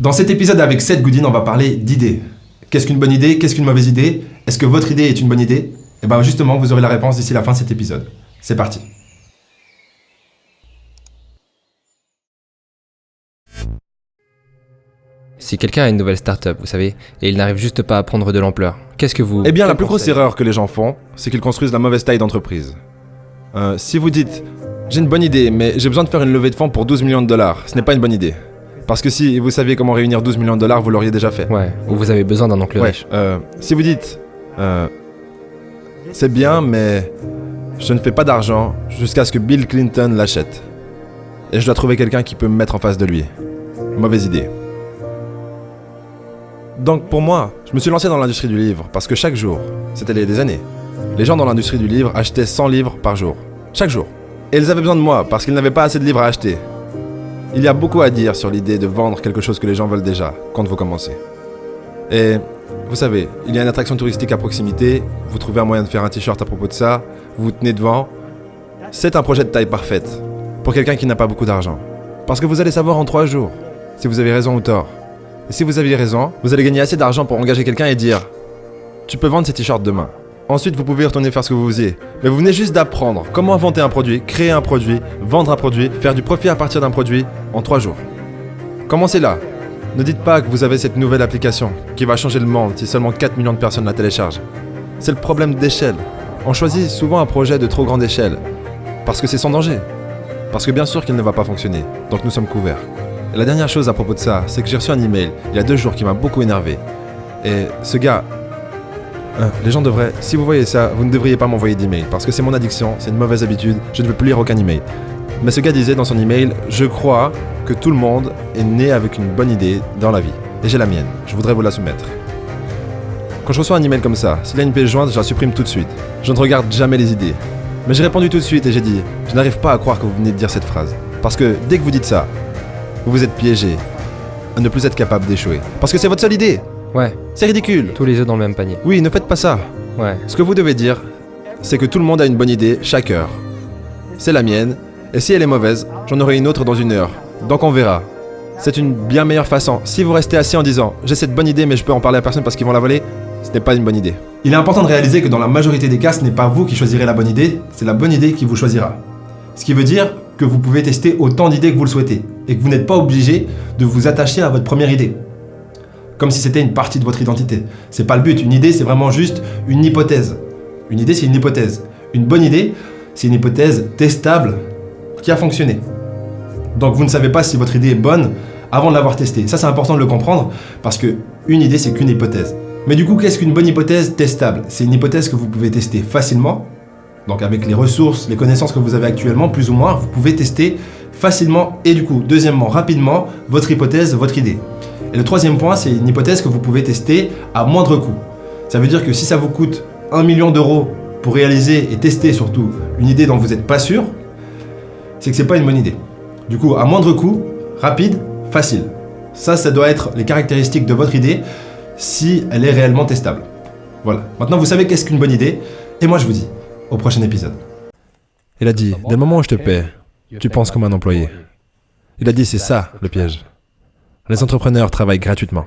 Dans cet épisode avec Seth Godin, on va parler d'idées. Qu'est-ce qu'une bonne idée? Qu'est-ce qu'une mauvaise idée? Est-ce que votre idée est une bonne idée? Et bien justement, vous aurez la réponse d'ici la fin de cet épisode. C'est parti. Si quelqu'un a une nouvelle start-up, vous savez, et il n'arrive juste pas à prendre de l'ampleur, qu'est-ce que vous... Eh bien, la plus grosse erreur que les gens font, c'est qu'ils construisent la mauvaise taille d'entreprise. Si vous dites « J'ai une bonne idée, mais j'ai besoin de faire une levée de fonds pour 12 millions de dollars », ce n'est pas une bonne idée. Parce que si vous saviez comment réunir 12 millions de dollars, vous l'auriez déjà fait. Ouais, ou vous avez besoin d'un oncle riche. Si vous dites « C'est bien, mais je ne fais pas d'argent jusqu'à ce que Bill Clinton l'achète. Et je dois trouver quelqu'un qui peut me mettre en face de lui. » Mauvaise idée. Donc pour moi, je me suis lancé dans l'industrie du livre parce que chaque jour, c'était il y a des années, les gens dans l'industrie du livre achetaient 100 livres par jour. Chaque jour. Et ils avaient besoin de moi parce qu'ils n'avaient pas assez de livres à acheter. Il y a beaucoup à dire sur l'idée de vendre quelque chose que les gens veulent déjà quand vous commencez. Et vous savez, il y a une attraction touristique à proximité, vous trouvez un moyen de faire un t-shirt à propos de ça, vous vous tenez devant. C'est un projet de taille parfaite pour quelqu'un qui n'a pas beaucoup d'argent. Parce que vous allez savoir en 3 jours si vous avez raison ou tort. Et si vous aviez raison, vous allez gagner assez d'argent pour engager quelqu'un et dire « Tu peux vendre ces t-shirts demain ». Ensuite, vous pouvez retourner faire ce que vous faisiez. Mais vous venez juste d'apprendre comment inventer un produit, créer un produit, vendre un produit, faire du profit à partir d'un produit en 3 jours. Commencez là. Ne dites pas que vous avez cette nouvelle application qui va changer le monde si seulement 4 millions de personnes la téléchargent. C'est le problème d'échelle. On choisit souvent un projet de trop grande échelle parce que c'est sans danger. Parce que bien sûr qu'il ne va pas fonctionner, donc nous sommes couverts. Et la dernière chose à propos de ça, c'est que j'ai reçu un email il y a 2 jours qui m'a beaucoup énervé. Et ce gars... les gens devraient... Si vous voyez ça, vous ne devriez pas m'envoyer d'email parce que c'est mon addiction, c'est une mauvaise habitude, je ne veux plus lire aucun email. Mais ce gars disait dans son email « Je crois que tout le monde est né avec une bonne idée dans la vie. Et j'ai la mienne. Je voudrais vous la soumettre. » Quand je reçois un email comme ça, s'il y a une pièce jointe, je la supprime tout de suite. Je ne regarde jamais les idées. Mais j'ai répondu tout de suite et j'ai dit « Je n'arrive pas à croire que vous venez de dire cette phrase. Parce que dès que vous dites ça, vous vous êtes piégé à ne plus être capable d'échouer. Parce que c'est votre seule idée. Ouais, C'est ridicule. tous les œufs dans le même panier. Oui, ne faites pas ça. Ouais. Ce que vous devez dire, c'est que tout le monde a une bonne idée chaque heure. C'est la mienne, et si elle est mauvaise, j'en aurai une autre dans 1 heure. Donc on verra. C'est une bien meilleure façon. Si vous restez assis en disant « J'ai cette bonne idée, mais je peux en parler à personne parce qu'ils vont la voler », ce n'est pas une bonne idée. Il est important de réaliser que dans la majorité des cas, ce n'est pas vous qui choisirez la bonne idée, c'est la bonne idée qui vous choisira. Ce qui veut dire que vous pouvez tester autant d'idées que vous le souhaitez, et que vous n'êtes pas obligé de vous attacher à votre première idée. Comme si c'était une partie de votre identité. C'est pas le but, une idée c'est vraiment juste une hypothèse. Une idée c'est une hypothèse. Une bonne idée, c'est une hypothèse testable qui a fonctionné. Donc vous ne savez pas si votre idée est bonne avant de l'avoir testée. Ça c'est important de le comprendre, parce que une idée c'est qu'une hypothèse. Mais du coup, qu'est-ce qu'une bonne hypothèse testable? C'est une hypothèse que vous pouvez tester facilement. Donc avec les ressources, les connaissances que vous avez actuellement, plus ou moins, vous pouvez tester facilement et du coup, deuxièmement, rapidement, votre hypothèse, votre idée. Et le troisième point, c'est une hypothèse que vous pouvez tester à moindre coût. Ça veut dire que si ça vous coûte 1 million d'euros pour réaliser et tester surtout une idée dont vous n'êtes pas sûr, c'est que c'est pas une bonne idée. Du coup, à moindre coût, rapide, facile. Ça doit être les caractéristiques de votre idée si elle est réellement testable. Voilà. Maintenant, vous savez qu'est-ce qu'une bonne idée, et moi je vous dis au prochain épisode. Il a dit « Dès le moment où je te paie, tu penses comme un employé. » Il a dit « C'est ça, le piège. Les entrepreneurs travaillent gratuitement.